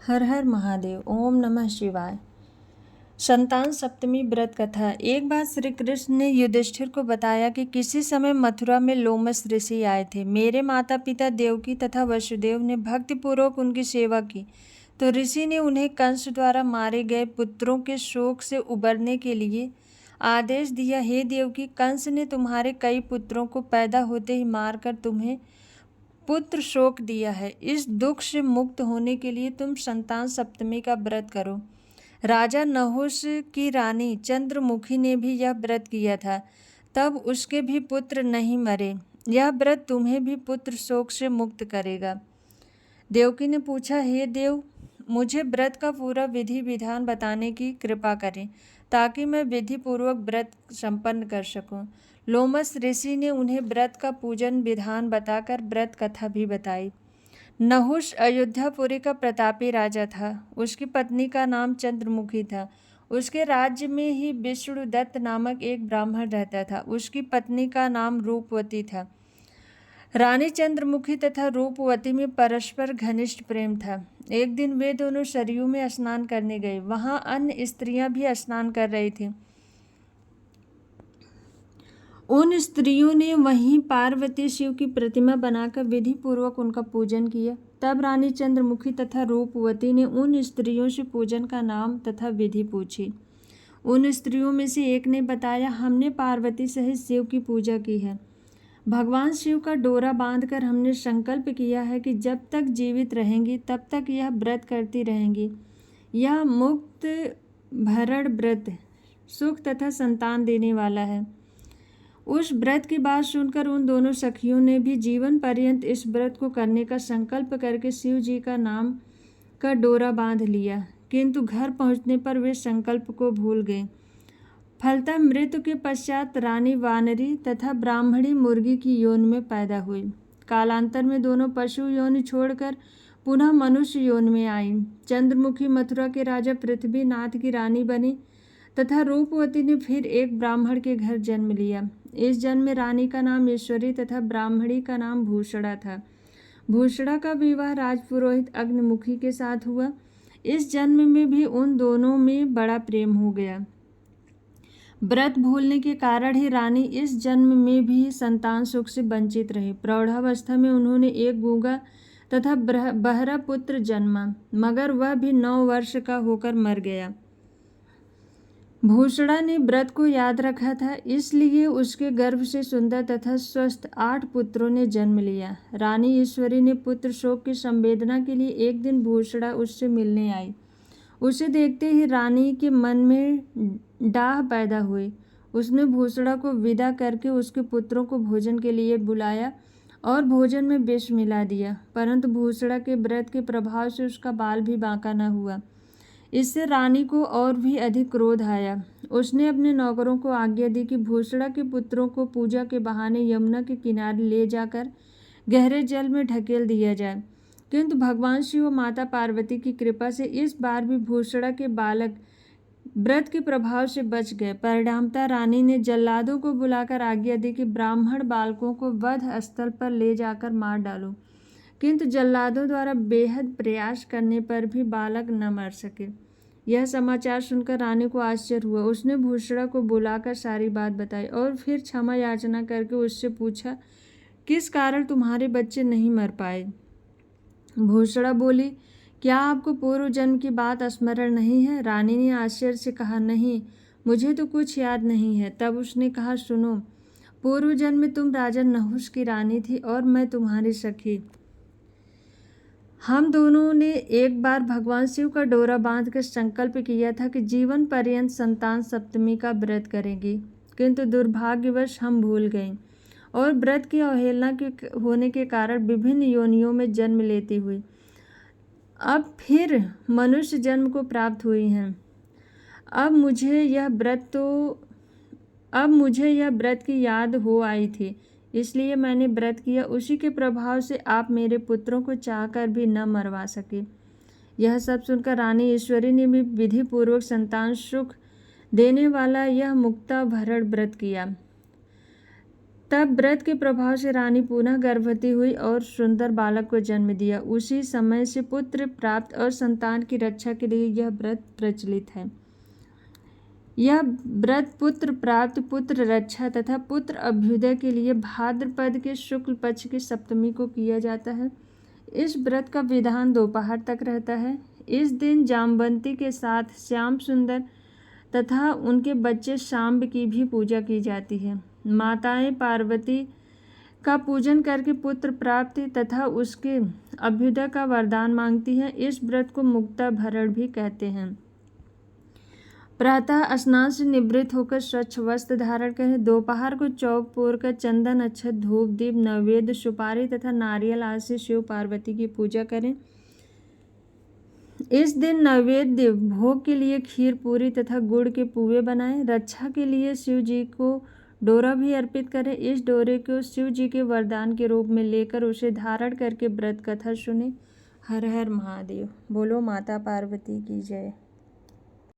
हर हर महादेव। ओम नमः शिवाय। संतान सप्तमी व्रत कथा। एक बार श्री कृष्ण ने युधिष्ठिर को बताया कि किसी समय मथुरा में लोमस ऋषि आए थे। मेरे माता पिता देवकी तथा वसुदेव ने भक्तिपूर्वक उनकी सेवा की तो ऋषि ने उन्हें कंस द्वारा मारे गए पुत्रों के शोक से उबरने के लिए आदेश दिया। हे देवकी, कंस ने तुम्हारे कई पुत्रों को पैदा होते ही मारकर तुम्हें पुत्र शोक दिया है। इस दुख से मुक्त होने के लिए तुम संतान सप्तमी का व्रत करो। राजा नहुष की रानी चंद्रमुखी ने भी यह व्रत किया था, तब उसके भी पुत्र नहीं मरे। यह व्रत तुम्हें भी पुत्र शोक से मुक्त करेगा। देवकी ने पूछा, हे देव, मुझे व्रत का पूरा विधि विधान बताने की कृपा करें ताकि मैं विधि पूर्वक व्रत संपन्न कर सकूं। लोमस ऋषि ने उन्हें व्रत का पूजन विधान बताकर व्रत कथा भी बताई। नहुष अयोध्यापुरी का प्रतापी राजा था। उसकी पत्नी का नाम चंद्रमुखी था। उसके राज्य में ही विष्णुदत्त नामक एक ब्राह्मण रहता था। उसकी पत्नी का नाम रूपवती था। रानी चंद्रमुखी तथा रूपवती में परस्पर घनिष्ठ प्रेम था। एक दिन वे दोनों सरयू में स्नान करने गए। वहां अन्य स्त्रियां भी स्नान कर रही थीं। उन स्त्रियों ने वहीं पार्वती शिव की प्रतिमा बनाकर विधि पूर्वक उनका पूजन किया। तब रानी चंद्रमुखी तथा रूपवती ने उन स्त्रियों से पूजन का नाम तथा विधि पूछी। उन स्त्रियों में से एक ने बताया, हमने पार्वती सहित शिव की पूजा की है। भगवान शिव का डोरा बांधकर हमने संकल्प किया है कि जब तक जीवित रहेंगी तब तक यह व्रत करती रहेंगी। यह मुक्त भरण व्रत सुख तथा संतान देने वाला है। उस व्रत की बात सुनकर उन दोनों सखियों ने भी जीवन पर्यंत इस व्रत को करने का संकल्प करके शिव जी का नाम का डोरा बांध लिया, किंतु घर पहुंचने पर वे संकल्प को भूल गए। फलतः मृत्यु के पश्चात रानी वानरी तथा ब्राह्मणी मुर्गी की योनि में पैदा हुई। कालांतर में दोनों पशु योनि छोड़कर पुनः मनुष्य योनि में आईं। चंद्रमुखी मथुरा के राजा पृथ्वीनाथ की रानी बनी तथा रूपवती ने फिर एक ब्राह्मण के घर जन्म लिया। इस जन्म में रानी का नाम ईश्वरी तथा ब्राह्मणी का नाम भूषणा था। भूषणा का विवाह राजपुरोहित अग्निमुखी के साथ हुआ। इस जन्म में भी उन दोनों में बड़ा प्रेम हो गया। व्रत भूलने के कारण ही रानी इस जन्म में भी संतान सुख से वंचित रही। प्रौढ़ावस्था में उन्होंने एक गूंगा तथा बहरा पुत्र जन्मा, मगर वह भी 9 वर्ष का होकर मर गया। भूषणा ने व्रत को याद रखा था, इसलिए उसके गर्भ से सुंदर तथा स्वस्थ 8 पुत्रों ने जन्म लिया। रानी ईश्वरी ने पुत्र शोक की संवेदना के लिए एक दिन भूषणा उससे मिलने आई। उसे देखते ही रानी के मन में डाह पैदा हुई। उसने भूषणा को विदा करके उसके पुत्रों को भोजन के लिए बुलाया और भोजन में विष मिला दिया, परंतु भूषणा के व्रत के प्रभाव से उसका बाल भी बांका न हुआ। इससे रानी को और भी अधिक क्रोध आया। उसने अपने नौकरों को आज्ञा दी कि भूषणा के पुत्रों को पूजा के बहाने यमुना के किनारे ले जाकर गहरे जल में ढकेल दिया जाए, किंतु भगवान शिव और माता पार्वती की कृपा से इस बार भी भूषणा के बालक व्रत के प्रभाव से बच गए। परिणामतः रानी ने जल्लादों को बुलाकर आज्ञा दी कि ब्राह्मण बालकों को वध स्थल पर ले जाकर मार डालो, किंतु जल्लादों द्वारा बेहद प्रयास करने पर भी बालक न मर सके। यह समाचार सुनकर रानी को आश्चर्य हुआ। उसने भूषणा को बुलाकर सारी बात बताई और फिर क्षमा याचना करके उससे पूछा, किस कारण तुम्हारे बच्चे नहीं मर पाए? भूषणा बोली, क्या आपको पूर्व जन्म की बात स्मरण नहीं है? रानी ने आश्चर्य से कहा, नहीं, मुझे तो कुछ याद नहीं है। तब उसने कहा, सुनो, पूर्व जन्म में तुम राजा नहुष की रानी थी और मैं तुम्हारी सखी। हम दोनों ने एक बार भगवान शिव का डोरा बांधकर संकल्प किया था कि जीवन पर्यंत संतान सप्तमी का व्रत करेंगे, किंतु दुर्भाग्यवश हम भूल गए और व्रत की अवहेलना के होने के कारण विभिन्न योनियों में जन्म लेती हुई अब फिर मनुष्य जन्म को प्राप्त हुई हैं। अब मुझे यह व्रत की याद हो आई थी, इसलिए मैंने व्रत किया। उसी के प्रभाव से आप मेरे पुत्रों को चाहकर भी न मरवा सके। यह सब सुनकर रानी ईश्वरी ने भी विधि पूर्वक संतान सुख देने वाला यह मुक्ता भरण व्रत किया। तब व्रत के प्रभाव से रानी पुनः गर्भवती हुई और सुंदर बालक को जन्म दिया। उसी समय से पुत्र प्राप्त और संतान की रक्षा के लिए यह व्रत प्रचलित है। यह व्रत पुत्र प्राप्त, पुत्र रक्षा तथा पुत्र अभ्युदय के लिए भाद्रपद के शुक्ल पक्ष की सप्तमी को किया जाता है। इस व्रत का विधान दोपहर तक रहता है। इस दिन जामवंती के साथ श्याम सुंदर तथा उनके बच्चे शाम्ब की भी पूजा की जाती है। माताएं पार्वती का पूजन करके पुत्र प्राप्ति तथा उसके अभ्युदय का वरदान मांगती हैं। इस व्रत को मुक्ता भरण भी कहते हैं। प्रातः स्नान से निवृत्त होकर स्वच्छ वस्त्र धारण करें। दोपहर को चौक पोर कर चंदन, अक्षत, धूप, दीप, नैवेद्य, सुपारी तथा नारियल आदि से शिव पार्वती की पूजा करें। इस दिन नैवेद्य भोग के लिए खीर, पूरी तथा गुड़ के पुए बनाएं। रक्षा के लिए शिव जी को डोरा भी अर्पित करें। इस डोरे को शिव जी के वरदान के रूप में लेकर उसे धारण करके व्रत कथा सुने। हर हर महादेव। बोलो माता पार्वती की जय।